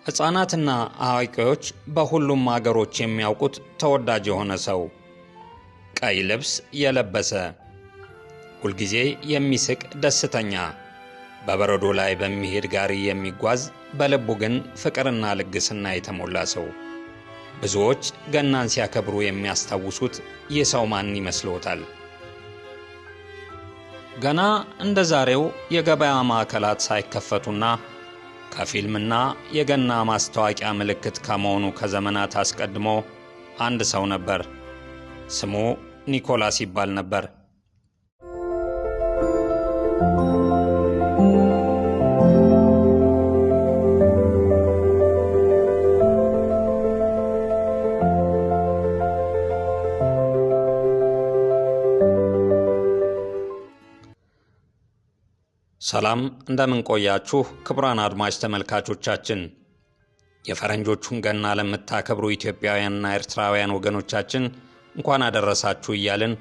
ሕፃናትና አዋቂዎች በሁሉም አገሮች የሚያውቁት ተወዳጅ የሆነ ሰው፣ ቀይ ልብስ የለበሰ፣ ሁልጊዜ የሚስቅ ደስተኛ፣ በበረዶ ላይ በሚሄድ ጋሪ የሚጓዝ፣ በልቡ ግን ፍቅርና ልግስና የተሞላ ሰው። ብዙዎች ገናን ሲያከብሩ የሚያስታውሱት ይህ ሰው ማን ይመስልዎታል? ገና እንደ ዛሬው የገበያ ማዕከላት ሳይከፈቱና ከፊልምና የገና ማስታወቂያ ምልክት ከመሆኑ ከዘመናት አስቀድሞ አንድ ሰው ነበር። ስሙ ኒኮላስ ይባል ነበር። ሰላም እንደምን ቆያችሁ ክቡራን አድማጭ ተመልካቾቻችን። የፈረንጆቹን ገና ለምታከብሩ ኢትዮጵያውያንና ኤርትራውያን ወገኖቻችን እንኳን አደረሳችሁ እያልን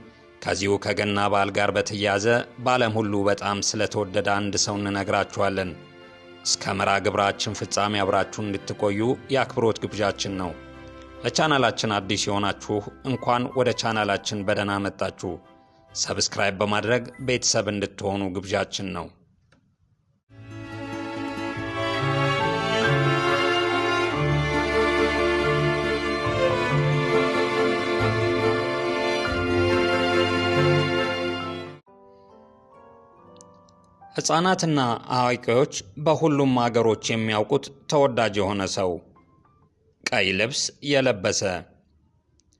ከዚሁ ከገና በዓል ጋር በተያያዘ በዓለም ሁሉ በጣም ስለተወደደ አንድ ሰው እንነግራችኋለን። እስከ መርሃ ግብራችን ፍጻሜ አብራችሁን እንድትቆዩ የአክብሮት ግብዣችን ነው። ለቻናላችን አዲስ የሆናችሁ እንኳን ወደ ቻናላችን በደህና መጣችሁ። ሰብስክራይብ በማድረግ ቤተሰብ እንድትሆኑ ግብዣችን ነው። ሕፃናትና አዋቂዎች በሁሉም አገሮች የሚያውቁት ተወዳጅ የሆነ ሰው፣ ቀይ ልብስ የለበሰ፣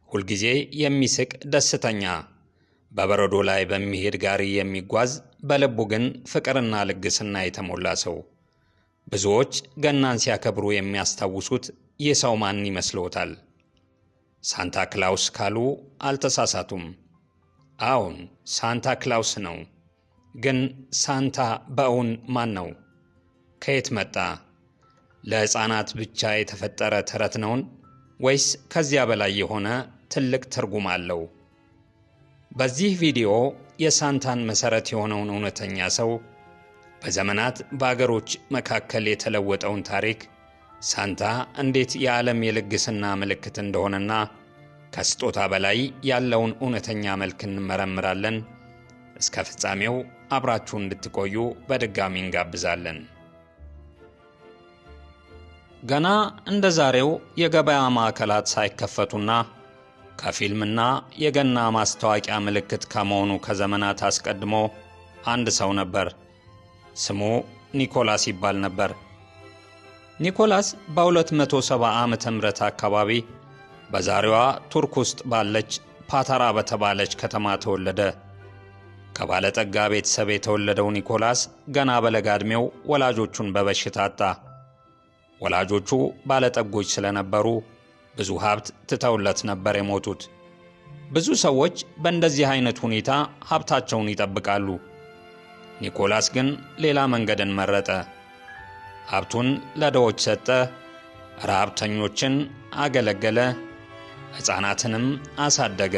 ሁልጊዜ የሚስቅ ደስተኛ፣ በበረዶ ላይ በሚሄድ ጋሪ የሚጓዝ፣ በልቡ ግን ፍቅርና ልግስና የተሞላ ሰው። ብዙዎች ገናን ሲያከብሩ የሚያስታውሱት ይህ ሰው ማን ይመስልዎታል? ሳንታ ክላውስ ካሉ አልተሳሳቱም። አዎን፣ ሳንታ ክላውስ ነው። ግን ሳንታ በእውን ማን ነው? ከየት መጣ? ለሕፃናት ብቻ የተፈጠረ ተረት ነውን? ወይስ ከዚያ በላይ የሆነ ትልቅ ትርጉም አለው? በዚህ ቪዲዮ የሳንታን መሠረት የሆነውን እውነተኛ ሰው፣ በዘመናት በአገሮች መካከል የተለወጠውን ታሪክ፣ ሳንታ እንዴት የዓለም የልግስና ምልክት እንደሆነና ከስጦታ በላይ ያለውን እውነተኛ መልክ እንመረምራለን። እስከ ፍጻሜው አብራችሁ እንድትቆዩ በድጋሚ እንጋብዛለን። ገና እንደ ዛሬው የገበያ ማዕከላት ሳይከፈቱና ከፊልምና የገና ማስታወቂያ ምልክት ከመሆኑ ከዘመናት አስቀድሞ አንድ ሰው ነበር። ስሙ ኒኮላስ ይባል ነበር። ኒኮላስ በ270 ዓመተ ምህረት አካባቢ በዛሬዋ ቱርክ ውስጥ ባለች ፓታራ በተባለች ከተማ ተወለደ። ከባለጠጋ ቤተሰብ የተወለደው ኒኮላስ ገና በለጋ ዕድሜው ወላጆቹን በበሽታ አጣ። ወላጆቹ ባለጠጎች ስለነበሩ ብዙ ሀብት ትተውለት ነበር የሞቱት። ብዙ ሰዎች በእንደዚህ አይነት ሁኔታ ሀብታቸውን ይጠብቃሉ። ኒኮላስ ግን ሌላ መንገድን መረጠ። ሀብቱን ለድሆች ሰጠ፣ ረሃብተኞችን አገለገለ፣ ሕፃናትንም አሳደገ።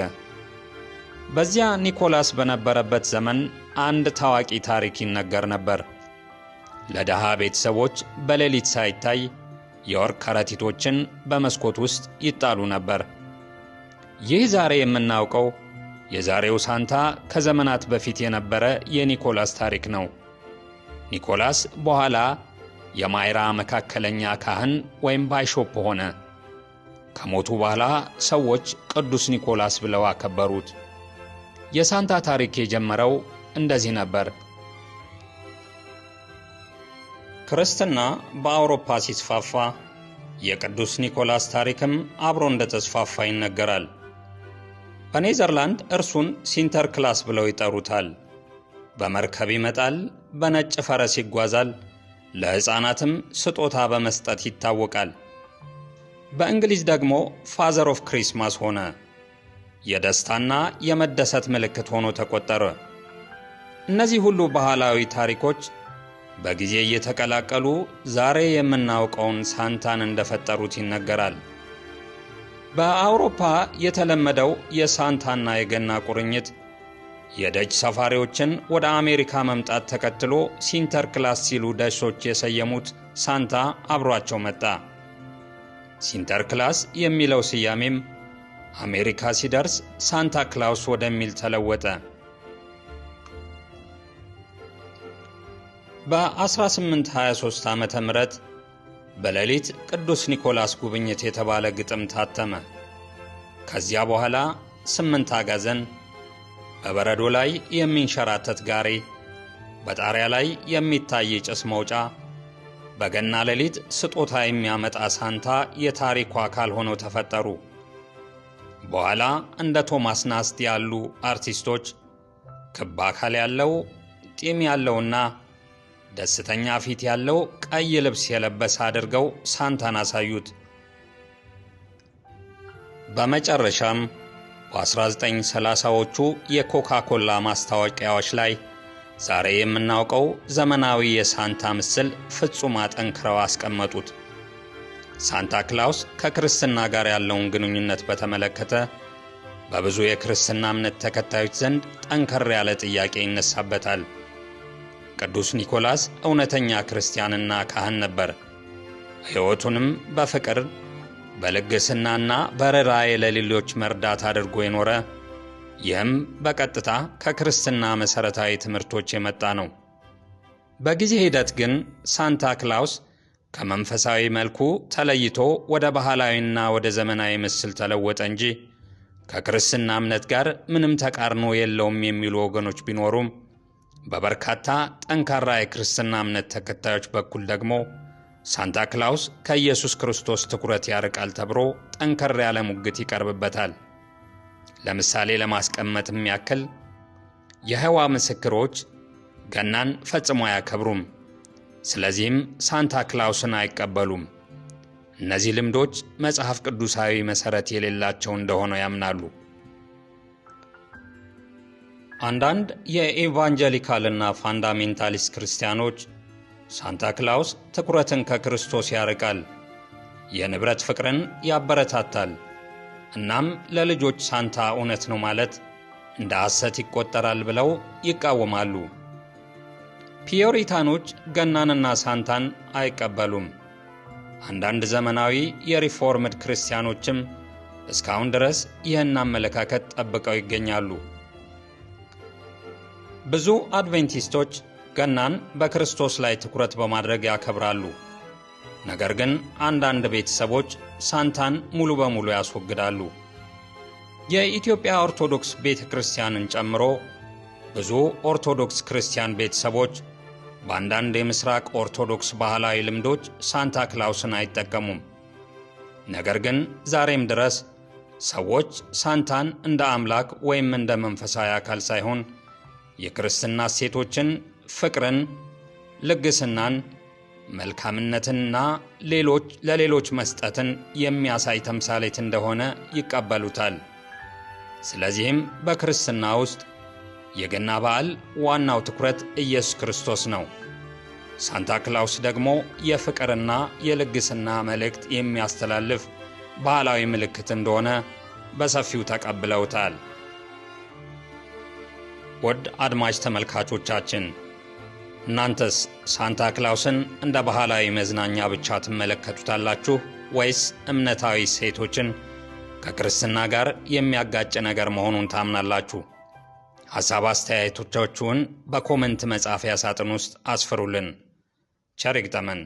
በዚያ ኒኮላስ በነበረበት ዘመን አንድ ታዋቂ ታሪክ ይነገር ነበር። ለድሃ ቤተሰቦች በሌሊት ሳይታይ የወርቅ ከረጢቶችን በመስኮት ውስጥ ይጣሉ ነበር። ይህ ዛሬ የምናውቀው የዛሬው ሳንታ ከዘመናት በፊት የነበረ የኒኮላስ ታሪክ ነው። ኒኮላስ በኋላ የማይራ መካከለኛ ካህን ወይም ባይሾፕ ሆነ። ከሞቱ በኋላ ሰዎች ቅዱስ ኒኮላስ ብለው አከበሩት። የሳንታ ታሪክ የጀመረው እንደዚህ ነበር። ክርስትና በአውሮፓ ሲስፋፋ የቅዱስ ኒኮላስ ታሪክም አብሮ እንደተስፋፋ ይነገራል። በኔዘርላንድ እርሱን ሲንተርክላስ ብለው ይጠሩታል። በመርከብ ይመጣል፣ በነጭ ፈረስ ይጓዛል፣ ለሕፃናትም ስጦታ በመስጠት ይታወቃል። በእንግሊዝ ደግሞ ፋዘር ኦፍ ክሪስማስ ሆነ። የደስታና የመደሰት ምልክት ሆኖ ተቆጠረ። እነዚህ ሁሉ ባህላዊ ታሪኮች በጊዜ እየተቀላቀሉ ዛሬ የምናውቀውን ሳንታን እንደፈጠሩት ይነገራል። በአውሮፓ የተለመደው የሳንታና የገና ቁርኝት የደጅ ሰፋሪዎችን ወደ አሜሪካ መምጣት ተከትሎ ሲንተርክላስ ሲሉ ደሾች የሰየሙት ሳንታ አብሯቸው መጣ። ሲንተርክላስ የሚለው ስያሜም አሜሪካ ሲደርስ ሳንታ ክላውስ ወደሚል ተለወጠ። በ1823 ዓመተ ምህረት በሌሊት ቅዱስ ኒኮላስ ጉብኝት የተባለ ግጥም ታተመ። ከዚያ በኋላ 8 አጋዘን፣ በበረዶ ላይ የሚንሸራተት ጋሪ፣ በጣሪያ ላይ የሚታይ ጭስ መውጫ፣ በገና ሌሊት ስጦታ የሚያመጣ ሳንታ የታሪኩ አካል ሆነው ተፈጠሩ። በኋላ እንደ ቶማስ ናስቲ ያሉ አርቲስቶች ክብ አካል ያለው ጢም ያለውና ደስተኛ ፊት ያለው ቀይ ልብስ የለበሰ አድርገው ሳንታን አሳዩት። በመጨረሻም በ1930ዎቹ የኮካ ኮላ ማስታወቂያዎች ላይ ዛሬ የምናውቀው ዘመናዊ የሳንታ ምስል ፍጹም አጠንክረው አስቀመጡት። ሳንታ ክላውስ ከክርስትና ጋር ያለውን ግንኙነት በተመለከተ በብዙ የክርስትና እምነት ተከታዮች ዘንድ ጠንከር ያለ ጥያቄ ይነሳበታል። ቅዱስ ኒኮላስ እውነተኛ ክርስቲያንና ካህን ነበር። ሕይወቱንም በፍቅር በልግስናና በርኅራኄ ለሌሎች መርዳት አድርጎ የኖረ፣ ይህም በቀጥታ ከክርስትና መሠረታዊ ትምህርቶች የመጣ ነው። በጊዜ ሂደት ግን ሳንታ ክላውስ ከመንፈሳዊ መልኩ ተለይቶ ወደ ባህላዊና ወደ ዘመናዊ ምስል ተለወጠ እንጂ ከክርስትና እምነት ጋር ምንም ተቃርኖ የለውም የሚሉ ወገኖች ቢኖሩም በበርካታ ጠንካራ የክርስትና እምነት ተከታዮች በኩል ደግሞ ሳንታ ክላውስ ከኢየሱስ ክርስቶስ ትኩረት ያርቃል ተብሎ ጠንከር ያለ ሙግት ይቀርብበታል። ለምሳሌ ለማስቀመጥም ያክል የይሖዋ ምስክሮች ገናን ፈጽሞ አያከብሩም። ስለዚህም ሳንታ ክላውስን አይቀበሉም። እነዚህ ልምዶች መጽሐፍ ቅዱሳዊ መሠረት የሌላቸው እንደሆነ ያምናሉ። አንዳንድ የኢቫንጀሊካልና ፋንዳሜንታሊስት ክርስቲያኖች ሳንታ ክላውስ ትኩረትን ከክርስቶስ ያርቃል፣ የንብረት ፍቅርን ያበረታታል፣ እናም ለልጆች ሳንታ እውነት ነው ማለት እንደ ሐሰት ይቆጠራል ብለው ይቃወማሉ። ፒዮሪታኖች ገናንና ሳንታን አይቀበሉም። አንዳንድ ዘመናዊ የሪፎርምድ ክርስቲያኖችም እስካሁን ድረስ ይህን አመለካከት ጠብቀው ይገኛሉ። ብዙ አድቬንቲስቶች ገናን በክርስቶስ ላይ ትኩረት በማድረግ ያከብራሉ። ነገር ግን አንዳንድ ቤተሰቦች ሳንታን ሙሉ በሙሉ ያስወግዳሉ። የኢትዮጵያ ኦርቶዶክስ ቤተ ክርስቲያንን ጨምሮ ብዙ ኦርቶዶክስ ክርስቲያን ቤተሰቦች በአንዳንድ የምስራቅ ኦርቶዶክስ ባህላዊ ልምዶች ሳንታ ክላውስን አይጠቀሙም። ነገር ግን ዛሬም ድረስ ሰዎች ሳንታን እንደ አምላክ ወይም እንደ መንፈሳዊ አካል ሳይሆን የክርስትና እሴቶችን፣ ፍቅርን፣ ልግስናን፣ መልካምነትንና ለሌሎች መስጠትን የሚያሳይ ተምሳሌት እንደሆነ ይቀበሉታል። ስለዚህም በክርስትና ውስጥ የገና በዓል ዋናው ትኩረት ኢየሱስ ክርስቶስ ነው። ሳንታ ክላውስ ደግሞ የፍቅርና የልግስና መልእክት የሚያስተላልፍ ባህላዊ ምልክት እንደሆነ በሰፊው ተቀብለውታል። ውድ አድማጭ ተመልካቾቻችን፣ እናንተስ ሳንታ ክላውስን እንደ ባህላዊ መዝናኛ ብቻ ትመለከቱታላችሁ ወይስ እምነታዊ እሴቶችን ከክርስትና ጋር የሚያጋጭ ነገር መሆኑን ታምናላችሁ? ሐሳብ አስተያየቶቻችሁን በኮመንት መጻፊያ ሳጥን ውስጥ አስፍሩልን። ቸር ይግጠመን።